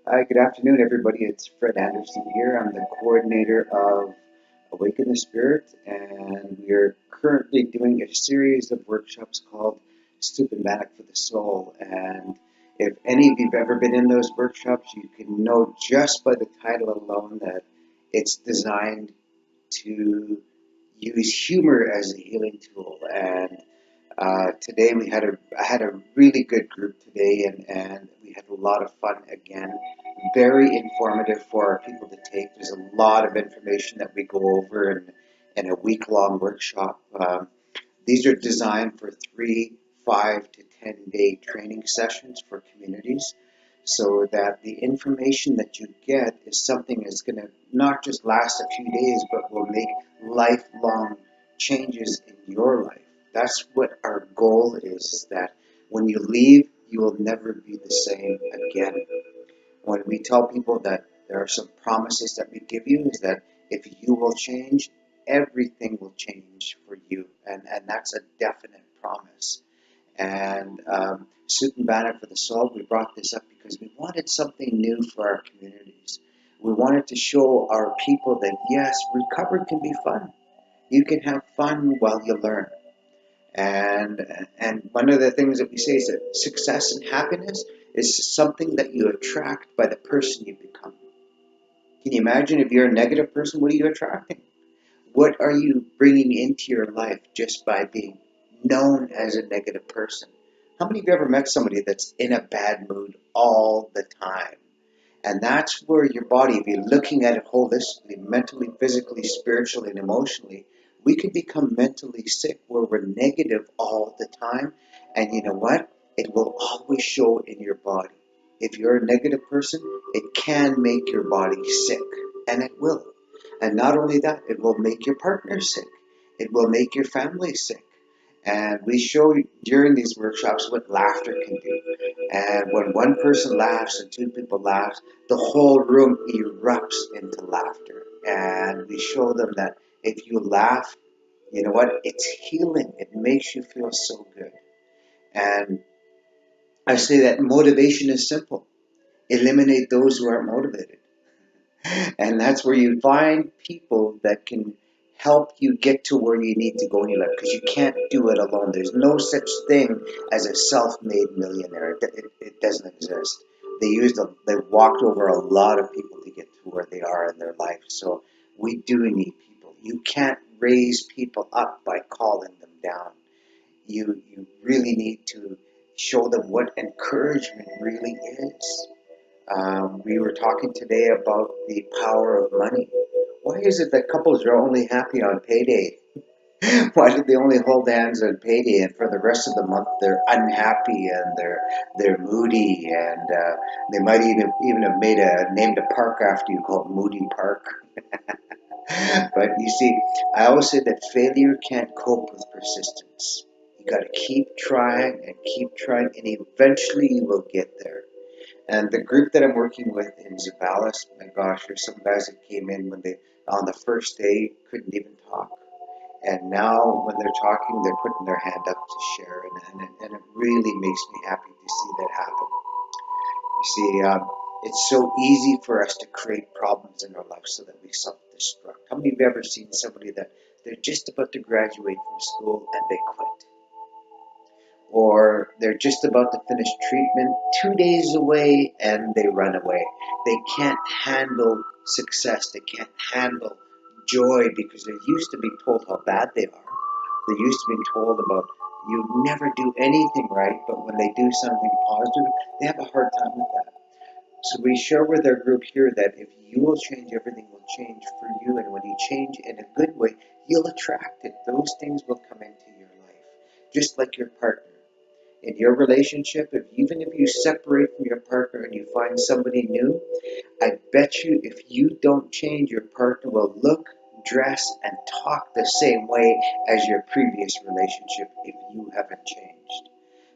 Hi, good afternoon, everybody. It's Fred Anderson here. I'm the coordinator of Awaken the Spirit, and we're currently doing a series of workshops called Soup and Bannock for the Soul. And if any of you've ever been in those workshops, you can know just by the title alone that it's designed to use humor as a healing tool. And today I had a really good group today, and we had a lot of fun again. Very informative for our people to take. There's a lot of information that we go over in a week-long workshop. These are designed for 5 to 10 day training sessions for communities, so that the information that you get is something that's going to not just last a few days, but will make lifelong changes in your life. That's what our goal is, that when you leave, you will never be the same again. When we tell people that there are some promises that we give you, is that if you will change, everything will change for you. And that's a definite promise. And Soup and Bannock for the Soul, we brought this up because we wanted something new for our communities. We wanted to show our people that, yes, recovery can be fun. You can have fun while you learn. And one of the things that we say is that success and happiness is something that you attract by the person you become. Can you imagine if you're a negative person, what are you attracting? What are you bringing into your life just by being known as a negative person? How many of you ever met somebody that's in a bad mood all the time? And that's where your body, if you're looking at it holistically, mentally, physically, spiritually, and emotionally, we can become mentally sick where we're negative all the time. And you know what? It will always show in your body. If you're a negative person, it can make your body sick, and it will. And not only that, it will make your partner sick. It will make your family sick. And we show during these workshops what laughter can do. And when one person laughs and two people laugh, the whole room erupts into laughter. And we show them that if you laugh, you know what? It's healing. It makes you feel so good. And I say that motivation is simple. Eliminate those who aren't motivated. And that's where you find people that can help you get to where you need to go in your life, because you can't do it alone. There's no such thing as a self-made millionaire. It doesn't exist. They walked over a lot of people to get to where they are in their life. So we do need people. You can't raise people up by calling them down. You really need to show them what encouragement really is. We were talking today about the power of money. Why is it that couples are only happy on payday? Why do they only hold hands on payday, and for the rest of the month they're unhappy and they're moody, and they might even have named a park after you called Moody Park. But you see, I always say that failure can't cope with persistence. You got to keep trying and keep trying, and eventually you will get there. And the group that I'm working with in Zavalis, my gosh, there's some guys that came in when they, on the first day, couldn't even talk. And now when they're talking, they're putting their hand up to share. And it really makes me happy to see that happen. You see, it's so easy for us to create problems in our life so that we self-destruct. How many of you have ever seen somebody that they're just about to graduate from school and they quit? Or they're just about to finish treatment 2 days away and they run away. They can't handle success. They can't handle joy because they're used to being told how bad they are. They're used to being told about you never do anything right, but when they do something positive, they have a hard time with that. So we share with our group here that if you will change, everything will change for you. And when you change in a good way, you'll attract it. Those things will come into your life, just like your partner in your relationship. Even if you separate from your partner and you find somebody new, I bet you if you don't change, your partner will look, dress, and talk the same way as your previous relationship if you haven't changed.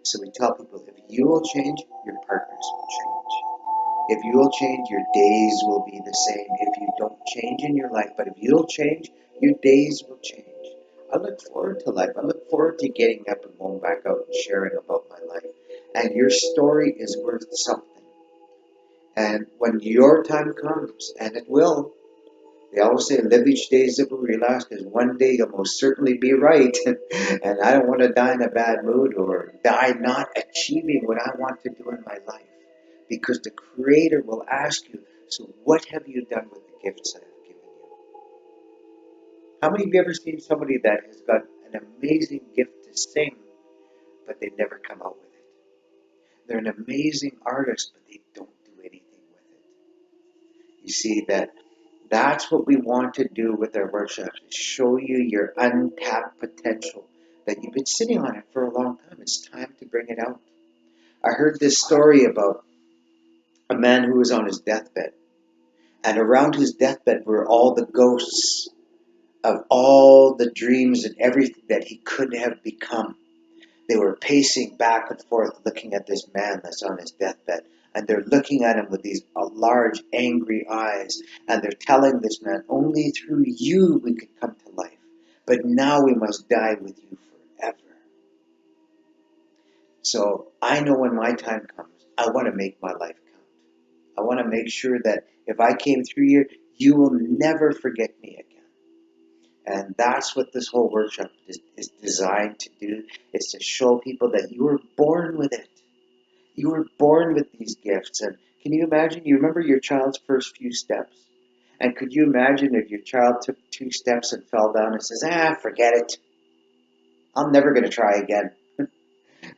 So we tell people, if you will change, your partners will change. If you will change, your days will be the same. If you don't change in your life, but if you'll change, your days will change. I look forward to life. I look forward to getting up and going back out and sharing about my life. And your story is worth something. And when your time comes, and it will, they always say live each day as if it were your last, because one day you'll most certainly be right. And I don't want to die in a bad mood or die not achieving what I want to do in my life. Because the Creator will ask you, so what have you done with the gifts I have given you? How many of you ever seen somebody that has got an amazing gift to sing, but they never come out with it? They're an amazing artist, but they don't do anything with it. You see that's what we want to do with our workshops, is show you your untapped potential that you've been sitting on it for a long time. It's time to bring it out. I heard this story about a man who was on his deathbed, and around his deathbed were all the ghosts of all the dreams and everything that he could have become. They were pacing back and forth looking at this man that's on his deathbed. And they're looking at him with these large, angry eyes. And they're telling this man, only through you we could come to life. But now we must die with you forever. So I know when my time comes, I want to make my life count. I want to make sure that if I came through here, you will never forget me again. And that's what this whole workshop is designed to do, is to show people that you were born with it. You were born with these gifts. And can you imagine, you remember your child's first few steps? And could you imagine if your child took 2 steps and fell down and says, forget it. I'm never going to try again.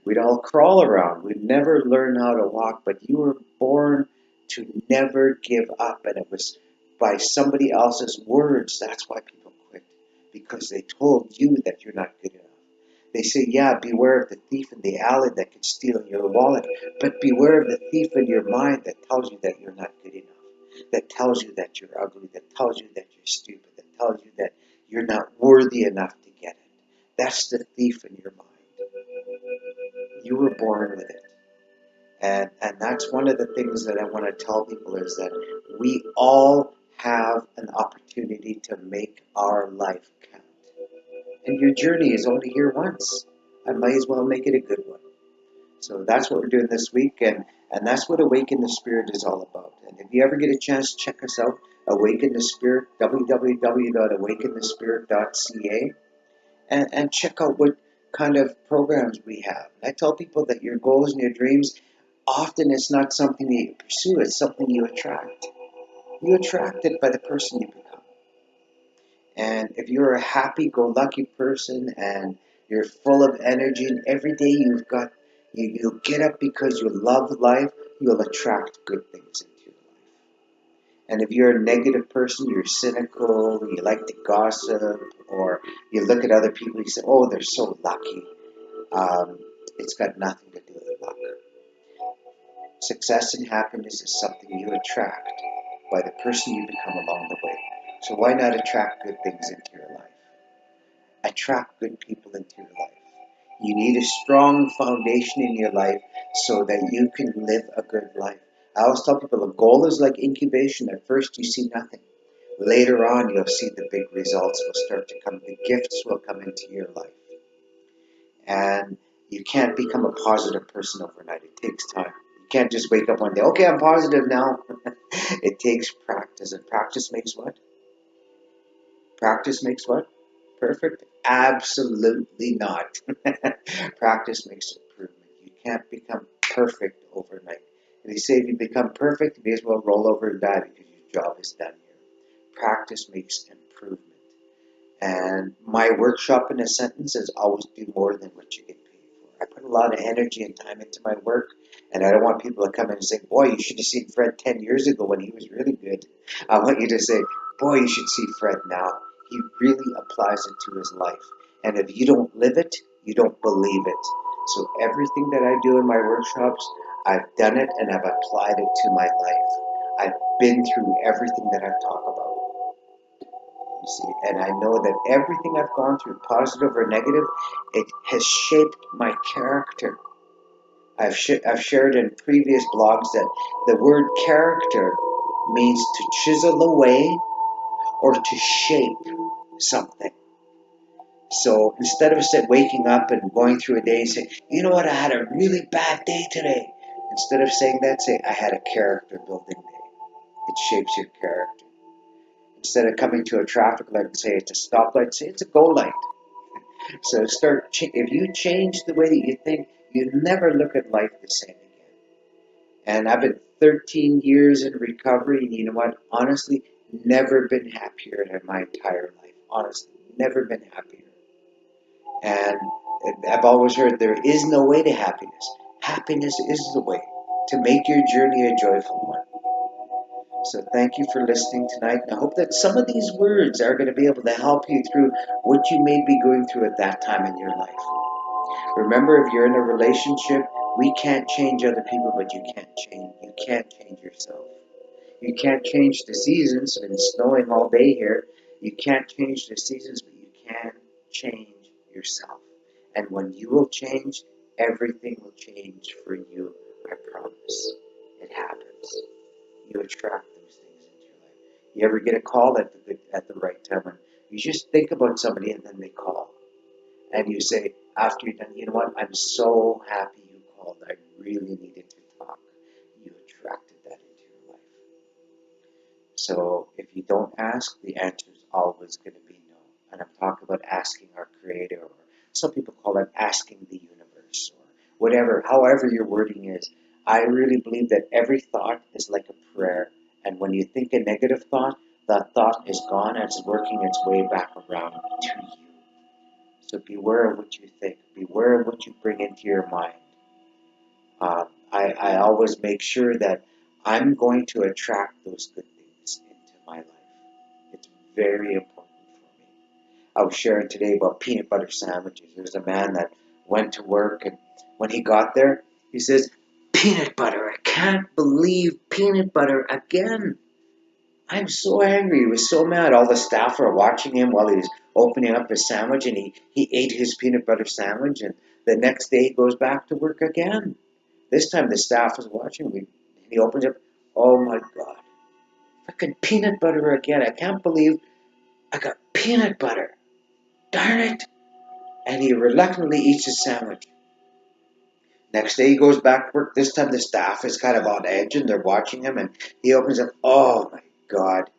We'd all crawl around. We'd never learn how to walk, but you were born to never give up. And it was by somebody else's words. That's why people quit, because they told you that you're not good enough. They say, beware of the thief in the alley that can steal your wallet, but beware of the thief in your mind that tells you that you're not good enough, that tells you that you're ugly, that tells you that you're stupid, that tells you that you're not worthy enough to get it. That's the thief in your mind. You were born with it. And that's one of the things that I want to tell people, is that we all have an opportunity to make our life count. And your journey is only here once. I might as well make it a good one. So that's what we're doing this week, and that's what Awaken the Spirit is all about. And if you ever get a chance, check us out, Awaken the Spirit, www.awakenthespirit.ca, and check out what kind of programs we have. I tell people that your goals and your dreams, often it's not something that you pursue, it's something you attract. You attract it by the person you become. And if you're a happy-go-lucky person and you're full of energy, and every day you'll get up because you love life, you'll attract good things into your life. And if you're a negative person, you're cynical, you like to gossip, or you look at other people, you say, oh, they're so lucky. It's got nothing to do with luck. Success and happiness is something you attract by the person you become along the way. So why not attract good things into your life? Attract good people into your life. You need a strong foundation in your life so that you can live a good life. I always tell people a goal is like incubation. At first you see nothing. Later on you'll see the big results will start to come. The gifts will come into your life. And you can't become a positive person overnight. It takes time. You can't just wake up one day, okay, I'm positive now. It takes practice. And practice makes what? Practice makes what? Perfect? Absolutely not. Practice makes improvement. You can't become perfect overnight. And they say if you become perfect, you may as well roll over and die because your job is done here. Practice makes improvement. And my workshop in a sentence is always do more than what you get paid for. I put a lot of energy and time into my work, and I don't want people to come in and say, boy, you should have seen Fred 10 years ago when he was really good. I want you to say, boy, you should see Fred now. He really applies it to his life. And if you don't live it, you don't believe it. So everything that I do in my workshops, I've done it and I've applied it to my life. I've been through everything that I've talked about. You see, and I know that everything I've gone through, positive or negative, it has shaped my character. I've shared in previous blogs that the word character means to chisel away or to shape something. So instead of waking up and going through a day and saying, you know what, I had a really bad day today, Instead of saying that, say, I had a character building day. It shapes your character. Instead of coming to a traffic light and say it's a stoplight, say it's a go light. So if you change the way that you think, you never look at life the same again. And I've been 13 years in recovery, and you know what? Honestly, never been happier in my entire life. Honestly, never been happier. And I've always heard there is no way to happiness. Happiness is the way to make your journey a joyful one. So thank you for listening tonight. And I hope that some of these words are going to be able to help you through what you may be going through at that time in your life. Remember, if you're in a relationship, we can't change other people, but you can't change yourself. You can't change the seasons. It's been snowing all day here. You can't change the seasons, but you can change yourself. And when you will change, everything will change for you. I promise. It happens. You attract those things into your life. You ever get a call at the right time, and you just think about somebody, and then they call, and you say after you're done, you know what? I'm so happy you called. I really needed to talk. You attracted that into your life. So if you don't ask, the answer is always going to be no. And I'm talking about asking our Creator, or some people call it asking the universe, or whatever, however your wording is. I really believe that every thought is like a prayer. And when you think a negative thought, that thought is gone and it's working its way back around to you. So beware of what you think. Beware of what you bring into your mind. I always make sure that I'm going to attract those good things into my life. It's very important for me. I was sharing today about peanut butter sandwiches. There's a man that went to work, and when he got there, he says, peanut butter, I can't believe peanut butter again. I'm so angry. He was so mad. All the staff were watching him while he was opening up his sandwich, and he ate his peanut butter sandwich, and the next day he goes back to work again. This time the staff was watching me. He opens up, oh my God, freaking peanut butter again. I can't believe I got peanut butter. Darn it. And he reluctantly eats his sandwich. Next day he goes back to work. This time the staff is kind of on edge and they're watching him, and he opens up, oh my God,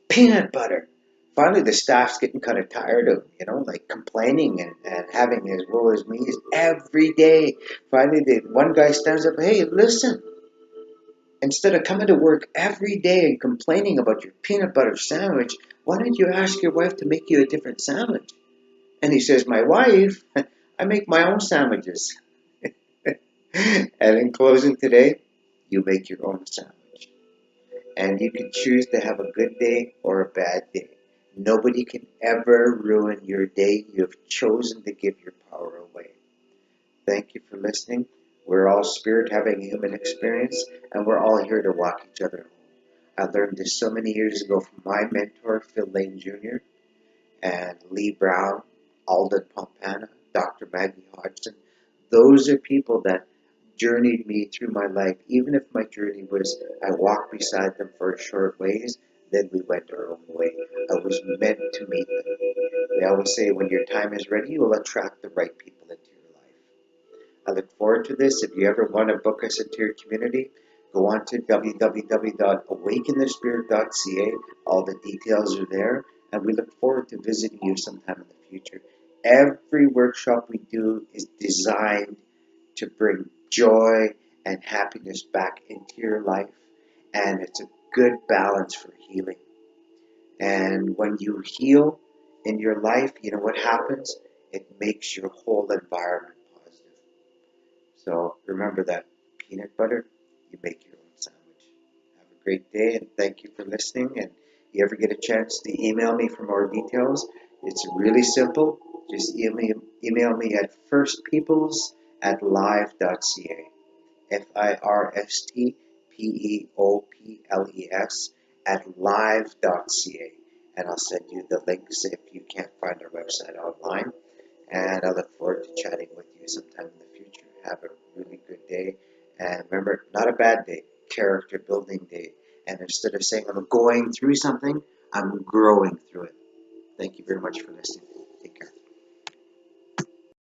peanut butter. Finally, the staff's getting kind of tired of, like complaining and having his woe is me every day. Finally, the one guy stands up, hey, listen. Instead of coming to work every day and complaining about your peanut butter sandwich, why don't you ask your wife to make you a different sandwich? And he says, my wife, I make my own sandwiches. And in closing today, you make your own sandwich. And you can choose to have a good day or a bad day. Nobody can ever ruin your day. You have chosen to give your power away. Thank you for listening. We're all spirit having a human experience, and we're all here to walk each other home. I learned this so many years ago from my mentor, Phil Lane Jr., and Lee Brown, Alden Pompana, Dr. Maggie Hodgson. Those are people that journeyed me through my life. Even if my journey was I walked beside them for a short ways, then we went our own way. I was meant to meet them. They always say when your time is ready, you will attract the right people into your life. I look forward to this. If you ever want to book us into your community, go on to www.awakenthespirit.ca. All the details are there, and we look forward to visiting you sometime in the future. Every workshop we do is designed to bring joy and happiness back into your life, and it's a good balance for healing. And when you heal in your life, you know what happens? It makes your whole environment positive. So remember that peanut butter, you make your own sandwich. Have a great day, and thank you for listening. And if you ever get a chance to email me for more details, it's really simple. Just email me at firstpeoples@live.ca. FIRSTPEOPLES @live.ca. And I'll send you the links if you can't find our website online. And I look forward to chatting with you sometime in the future. Have a really good day. And remember, not a bad day, character building day. And instead of saying I'm going through something, I'm growing through it. Thank you very much for listening. Take care.